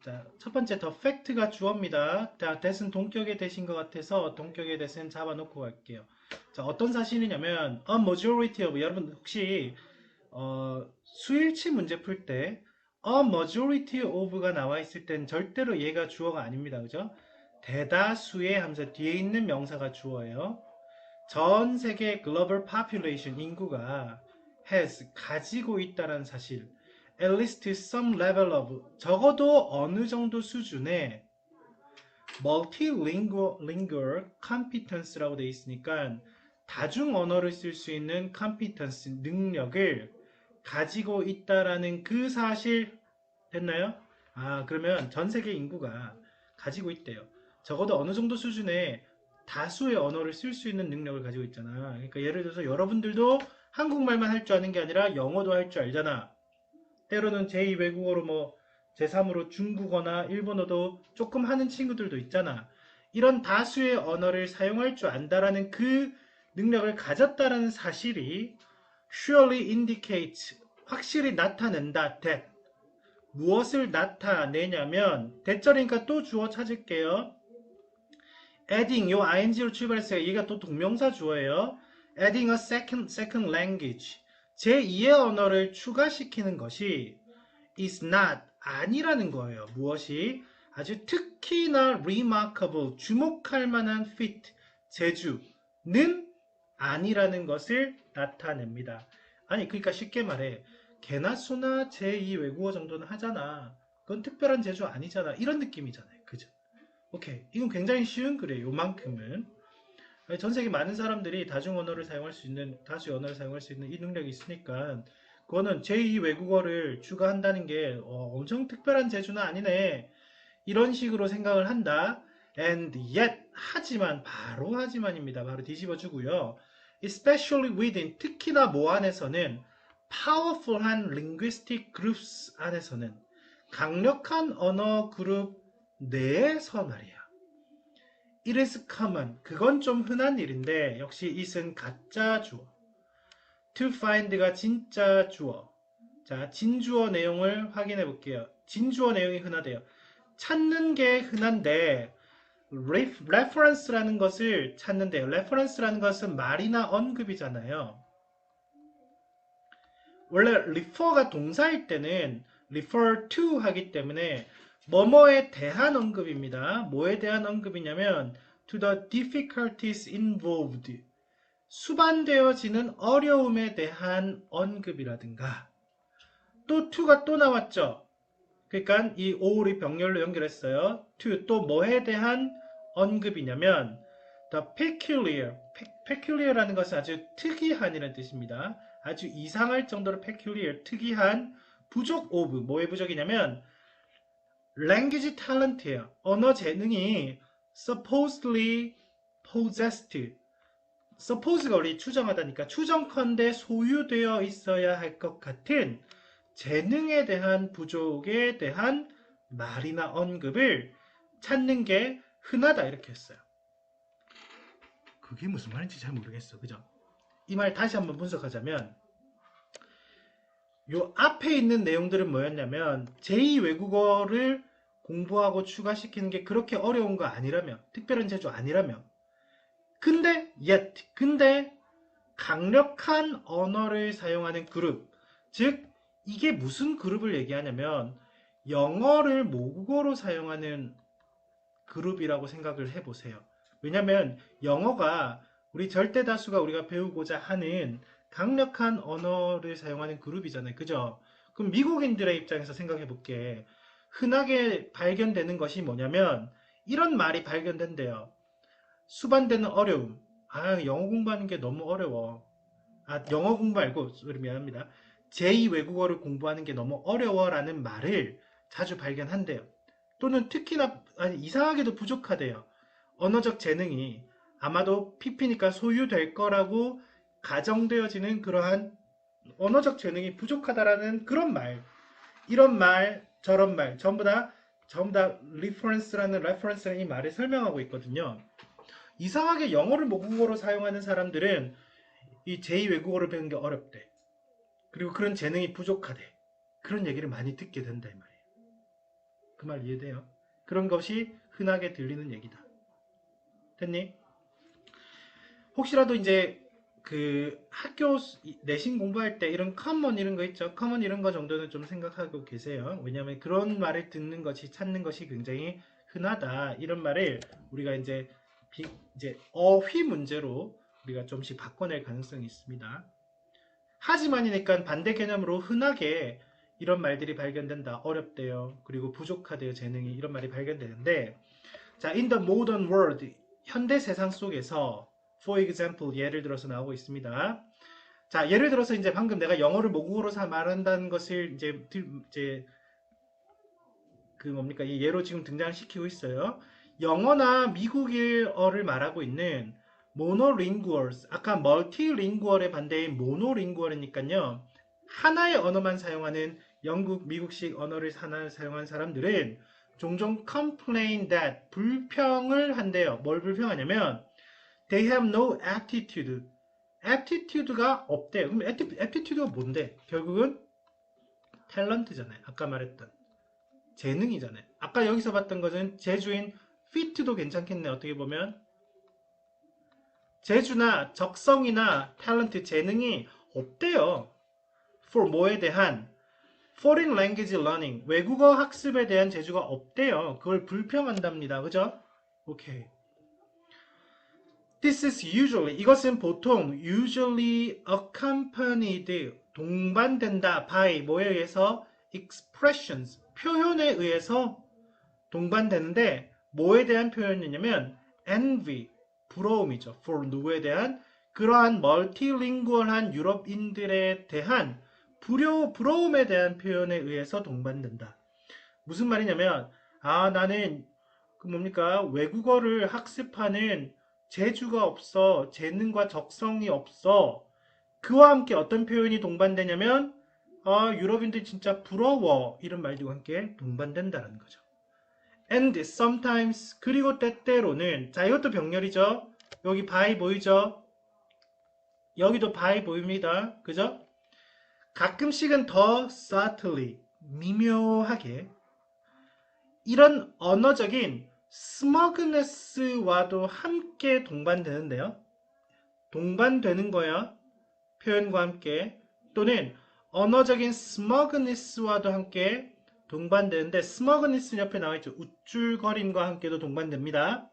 자, 첫 번째 더 팩트가 주어입니다. 자, that은 동격의 대신 것 같아서 동격의 대신 잡아놓고 갈게요. 자, 어떤 사실이냐면 a majority of 여러분 혹시 수일치 문제 풀 때 a majority of가 나와 있을 땐 절대로 얘가 주어가 아닙니다. 그죠? 대다수의 하면서 뒤에 있는 명사가 주어예요. 전 세계 글로벌 population 인구가 가지고 있다는 사실 at least some level of 적어도 어느 정도 수준의 multilingual competence라고 되어 있으니까 다중 언어를 쓸 수 있는 competence 능력을 가지고 있다라는 그 사실 됐나요? 아, 그러면 전 세계 인구가 가지고 있대요. 적어도 어느 정도 수준의 다수의 언어를 쓸 수 있는 능력을 가지고 있잖아. 그러니까 예를 들어서 여러분들도 한국말만 할 줄 아는 게 아니라 영어도 할 줄 알잖아. 때로는 제2 외국어로 뭐 제3으로 중국어나 일본어도 조금 하는 친구들도 있잖아. 이런 다수의 언어를 사용할 줄 안다라는 그 능력을 가졌다라는 사실이 surely indicates 확실히 나타낸다 that 무엇을 나타내냐면 대절이니까 또 주어 찾을게요. adding 요 ing로 출발했어요. 얘가 또 동명사 주어예요. adding a second language 제2의 언어를 추가시키는 것이 is not 아니라는 거예요. 무엇이 아주 특히나 remarkable 주목할 만한 fit 재주는 아니라는 것을 나타냅니다. 아니 그러니까 쉽게 말해 개나 소나 제2 외국어 정도는 하잖아. 그건 특별한 재주 아니잖아. 이런 느낌이잖아요. 그죠? 오케이. 이건 굉장히 쉬운 글이에요. 요만큼은. 전 세계 많은 사람들이 다중 언어를 사용할 수 있는, 다수의 언어를 사용할 수 있는 이 능력이 있으니까, 그거는 제2 외국어를 추가한다는 게 엄청 특별한 재주는 아니네. 이런 식으로 생각을 한다. And yet, 하지만, 바로 하지만입니다. 바로 뒤집어주고요. Especially within, 특히나 뭐 안에서는, powerful한 linguistic groups 안에서는, 강력한 언어 그룹 내에서 말이야. It is common. 그건 좀 흔한 일인데 역시 it은 가짜 주어. To find가 진짜 주어. 자, 진주어 내용을 확인해 볼게요. 진주어 내용이 흔하대요. 찾는 게 흔한데 reference라는 것을 찾는데요. reference라는 것은 말이나 언급이잖아요. 원래 refer가 동사일 때는 refer to 하기 때문에 뭐뭐에 대한 언급입니다. 뭐에 대한 언급이냐면 to the difficulties involved 수반되어지는 어려움에 대한 언급이라든가 또 to가 또 나왔죠. 그러니까 이 o를 병렬로 연결했어요. to 또 뭐에 대한 언급이냐면 the peculiar라는 것은 아주 특이한이라는 뜻입니다. 아주 이상할 정도로 peculiar, 특이한 부족 of 뭐의 부족이냐면 language talent예요. 언어 재능이 supposedly possessed suppose가 우리 추정하다니까 추정컨대 소유되어 있어야 할 것 같은 재능에 대한 부족에 대한 말이나 언급을 찾는 게 흔하다 이렇게 했어요. 그게 무슨 말인지 잘 모르겠어. 그죠? 이 말 다시 한번 분석하자면 요 앞에 있는 내용들은 뭐였냐면 제2 외국어를 공부하고 추가시키는 게 그렇게 어려운 거 아니라면 특별한 재주 아니라면 근데 강력한 언어를 사용하는 그룹 즉 이게 무슨 그룹을 얘기하냐면 영어를 모국어로 사용하는 그룹이라고 생각을 해보세요. 왜냐면 영어가 우리 절대다수가 우리가 배우고자 하는 강력한 언어를 사용하는 그룹이잖아요. 그죠? 그럼 미국인들의 입장에서 생각해 볼게. 흔하게 발견되는 것이 뭐냐면 이런 말이 발견된대요. 수반되는 어려움. 아, 영어 공부하는 게 너무 어려워. 아, 영어 공부 말고, 소리 미안합니다. 제2 외국어를 공부하는 게 너무 어려워라는 말을 자주 발견한대요. 또는 특히나 이상하게도 부족하대요. 언어적 재능이 아마도 PP니까 소유될 거라고 가정되어지는 그러한 언어적 재능이 부족하다라는 그런 말, 이런 말, 저런 말, 전부 다 reference라는 이 말을 설명하고 있거든요. 이상하게 영어를 모국어로 사용하는 사람들은 이 제2 외국어를 배우는 게 어렵대. 그리고 그런 재능이 부족하대. 그런 얘기를 많이 듣게 된다 이 말이에요. 그 말 이해돼요? 그런 것이 흔하게 들리는 얘기다. 됐니? 혹시라도 이제 그 학교 내신 공부할 때 이런 커먼 이런 거 있죠? 커먼 이런 거 정도는 좀 생각하고 계세요. 왜냐하면 그런 말을 듣는 것이 찾는 것이 굉장히 흔하다. 이런 말을 우리가 이제 어휘 문제로 우리가 좀씩 바꿔낼 가능성이 있습니다. 하지만이니까 반대 개념으로 흔하게 이런 말들이 발견된다. 어렵대요. 그리고 부족하대요. 재능이. 이런 말이 발견되는데 자, in the modern world 현대 세상 속에서 for example 예를 들어서 나오고 있습니다. 자, 예를 들어서 이제 방금 내가 영어를 모국어로 말한다는 것을 이제 그 뭡니까? 이 예로 지금 등장시키고 있어요. 영어나 미국어를 말하고 있는 모노링구얼스, 아까 멀티링구얼의 반대인 모노링구얼이니까요. 하나의 언어만 사용하는 영국, 미국식 언어를 사용한 사람들은 종종 complain that 불평을 한대요. 뭘 불평하냐면 they have no aptitude. aptitude가 없대요. 그럼 aptitude가 뭔데? 결국은 탤런트잖아요. 아까 말했던 재능이잖아요. 아까 여기서 봤던 것은 재주인 fit도 괜찮겠네. 어떻게 보면 재주나 적성이나 탤런트 재능이 없대요. for 뭐에 대한 foreign language learning 외국어 학습에 대한 재주가 없대요. 그걸 불평한답니다. 그죠? 오케이. This is usually 이것은 보통 usually accompanied 동반된다 by 뭐에 의해서 expressions 표현에 의해서 동반되는데 뭐에 대한 표현이냐면 envy 부러움이죠. for 누구에 대한 그러한 멀티링구얼한 유럽인들에 대한 부러움에 대한 표현에 의해서 동반된다. 무슨 말이냐면 나는 그 뭡니까 외국어를 학습하는 재주가 없어 재능과 적성이 없어 그와 함께 어떤 표현이 동반되냐면 유럽인들 진짜 부러워 이런 말들과 함께 동반된다는 거죠. And sometimes 그리고 때때로는 자 이것도 병렬이죠. 여기 by 보이죠? 여기도 by 보입니다. 그죠? 가끔씩은 더 subtly 미묘하게 이런 언어적인 smugness와도 함께 동반되는데요. 동반되는 거야. 표현과 함께 또는 언어적인 smugness와도 함께 동반되는데 smugness 옆에 나와있죠. 우쭐거림과 함께도 동반됩니다.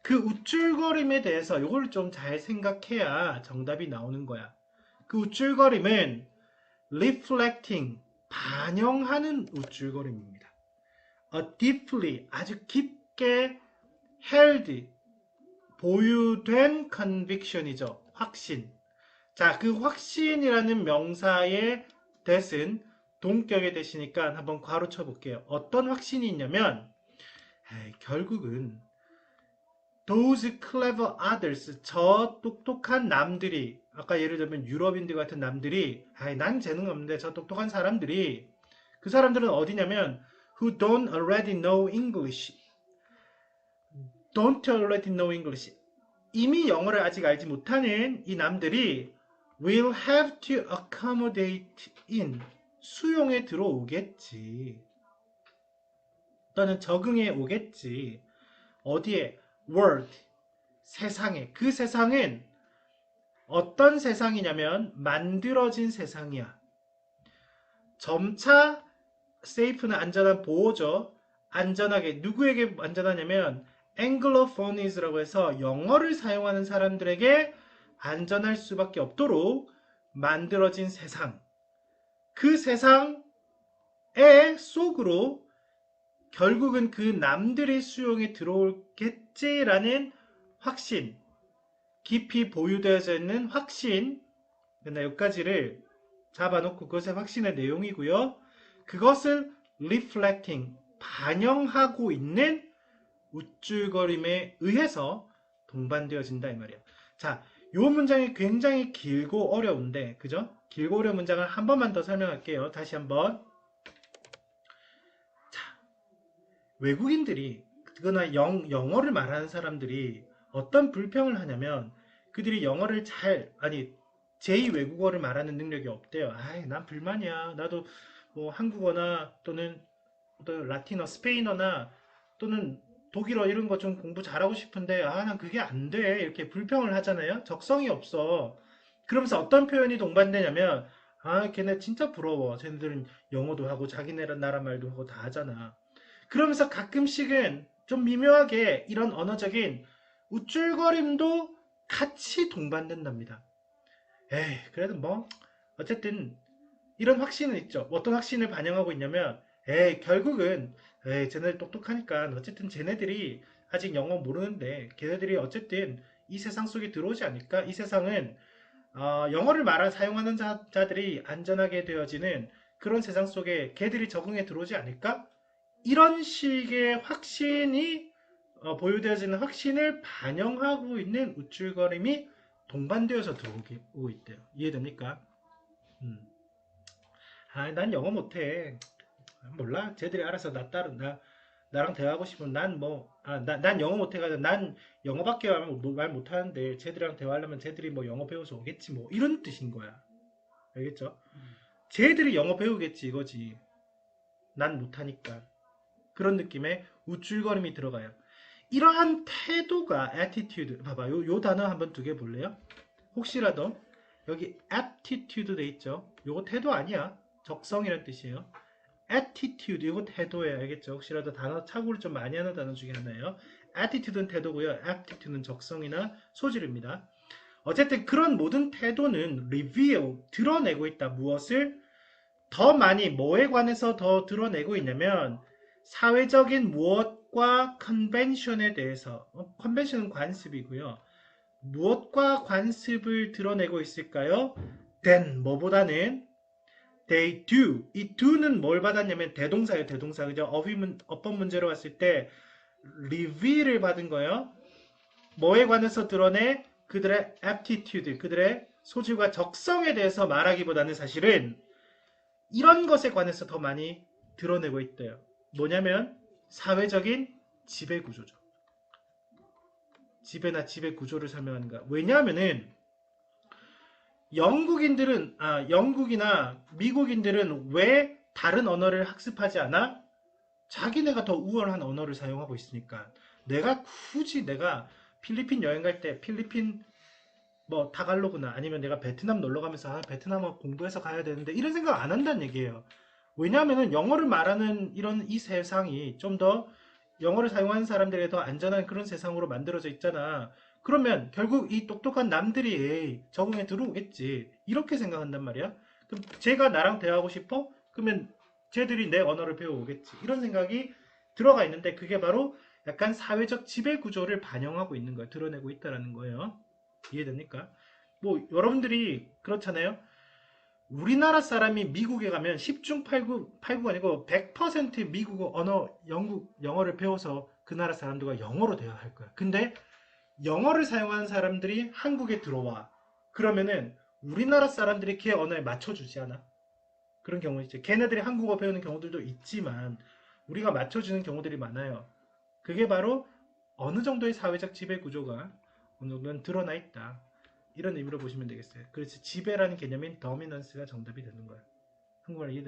그 우쭐거림에 대해서 이걸 좀 잘 생각해야 정답이 나오는 거야. 그 우쭐거림은 reflecting, 반영하는 우쭐거림입니다. A deeply, 아주 깊게 held, 보유된 conviction이죠. 확신. 자, 그 확신이라는 명사의 that은 동격의 that이니까 한번 괄호 쳐볼게요. 어떤 확신이 있냐면 결국은 those clever others, 저 똑똑한 남들이 아까 예를 들면 유럽인들 같은 남들이 난 재능 없는데 저 똑똑한 사람들이 그 사람들은 어디냐면 who don't already know English don't already know English 이미 영어를 아직 알지 못하는 이 남들이 will have to accommodate in 수용에 들어오겠지 또는 적응해 오겠지 어디에? world 세상에 그 세상은 어떤 세상이냐면 만들어진 세상이야 점차 safe는 안전한 보호죠 안전하게 누구에게 안전하냐면 Anglophonies라고 해서 영어를 사용하는 사람들에게 안전할 수밖에 없도록 만들어진 세상 그 세상의 속으로 결국은 그 남들의 수용에 들어오겠지라는 확신 깊이 보유되어져 있는 확신 여기까지를 잡아놓고 그것의 확신의 내용이고요. 그것을 reflecting 반영하고 있는 우쭐거림에 의해서 동반되어진다 이 말이야. 자, 요 문장이 굉장히 길고 어려운데 그죠? 길고 어려운 문장을 한 번만 더 설명할게요. 다시 한번. 자, 외국인들이 그거나 영어를 말하는 사람들이 어떤 불평을 하냐면 그들이 영어를 제2 외국어를 말하는 능력이 없대요. 난 불만이야. 나도 뭐 한국어나 또는 또 라틴어, 스페인어나 또는 독일어 이런 거 좀 공부 잘하고 싶은데 난 그게 안 돼. 이렇게 불평을 하잖아요. 적성이 없어. 그러면서 어떤 표현이 동반되냐면 걔네 진짜 부러워. 쟤네들은 영어도 하고 자기네 나라 말도 하고 다 하잖아. 그러면서 가끔씩은 좀 미묘하게 이런 언어적인 우쭐거림도 같이 동반된답니다. 에이, 그래도 뭐 어쨌든 이런 확신은 있죠. 어떤 확신을 반영하고 있냐면, 결국은, 쟤네들 똑똑하니까, 어쨌든 쟤네들이 아직 영어 모르는데, 걔네들이 어쨌든 이 세상 속에 들어오지 않을까? 이 세상은, 영어를 사용하는 자들이 안전하게 되어지는 그런 세상 속에 걔들이 적응해 들어오지 않을까? 이런 식의 확신이, 보유되어지는 확신을 반영하고 있는 우쭐거림이 동반되어서 들어오고 있대요. 이해됩니까? 음. 난 영어 못해. 몰라. 쟤들이 알아서 나랑 대화하고 싶으면 난 영어 못해가지고 난 영어밖에 말 못하는데 쟤들이랑 대화하려면 쟤들이 뭐 영어 배워서 오겠지 뭐 이런 뜻인 거야. 알겠죠? 쟤들이 영어 배우겠지 이거지. 난 못하니까. 그런 느낌의 우쭐거림이 들어가요. 이러한 태도가 attitude. 봐봐. 요 단어 한번 두 개 볼래요? 혹시라도 여기 aptitude 돼 있죠? 요거 태도 아니야. 적성이란 뜻이에요. attitude 이거 태도예요. 알겠죠? 혹시라도 단어 착오를 좀 많이 하는 단어 중에 하나예요. attitude는 태도고요. aptitude는 적성이나 소질입니다. 어쨌든 그런 모든 태도는 reveal 드러내고 있다. 무엇을 더 많이 뭐에 관해서 더 드러내고 있냐면 사회적인 무엇과 컨벤션에 대해서 컨벤션은 관습이고요. 무엇과 관습을 드러내고 있을까요? than 뭐보다는 they do. 이 do는 뭘 받았냐면 대동사예요. 대동사. 그죠? 어법 문제로 왔을 때 reveal을 받은 거예요. 뭐에 관해서 드러내? 그들의 aptitude, 그들의 소질과 적성에 대해서 말하기보다는 사실은 이런 것에 관해서 더 많이 드러내고 있대요. 뭐냐면 사회적인 지배 구조죠. 지배나 지배 구조를 설명하는가. 왜냐하면은 영국이나 미국인들은 왜 다른 언어를 학습하지 않아? 자기네가 더 우월한 언어를 사용하고 있으니까. 내가 필리핀 여행 갈 때 필리핀 뭐 타갈로그나 아니면 내가 베트남 놀러 가면서 베트남어 공부해서 가야 되는데 이런 생각 안 한다는 얘기예요. 왜냐하면은 영어를 말하는 이런 이 세상이 좀 더 영어를 사용하는 사람들에 더 안전한 그런 세상으로 만들어져 있잖아. 그러면 결국 이 똑똑한 남들이 적응에 들어오겠지. 이렇게 생각한단 말이야. 그럼 쟤가 나랑 대화하고 싶어? 그러면 쟤들이 내 언어를 배워오겠지. 이런 생각이 들어가 있는데 그게 바로 약간 사회적 지배 구조를 반영하고 있는 거예요. 드러내고 있다는 거예요. 이해됩니까? 뭐 여러분들이 그렇잖아요. 우리나라 사람이 미국에 가면 10중 8구가 아니고 100% 미국 영어를 배워서 그 나라 사람들과 영어로 대화할 거야. 근데 영어를 사용하는 사람들이 한국에 들어와. 그러면은 우리나라 사람들이 걔 언어에 맞춰주지 않아? 그런 경우 있죠. 걔네들이 한국어 배우는 경우들도 있지만 우리가 맞춰주는 경우들이 많아요. 그게 바로 어느 정도의 사회적 지배 구조가 어느 정도는 드러나 있다. 이런 의미로 보시면 되겠어요. 그래서 지배라는 개념인 더미넌스가 정답이 되는 거예요. 한국말 이해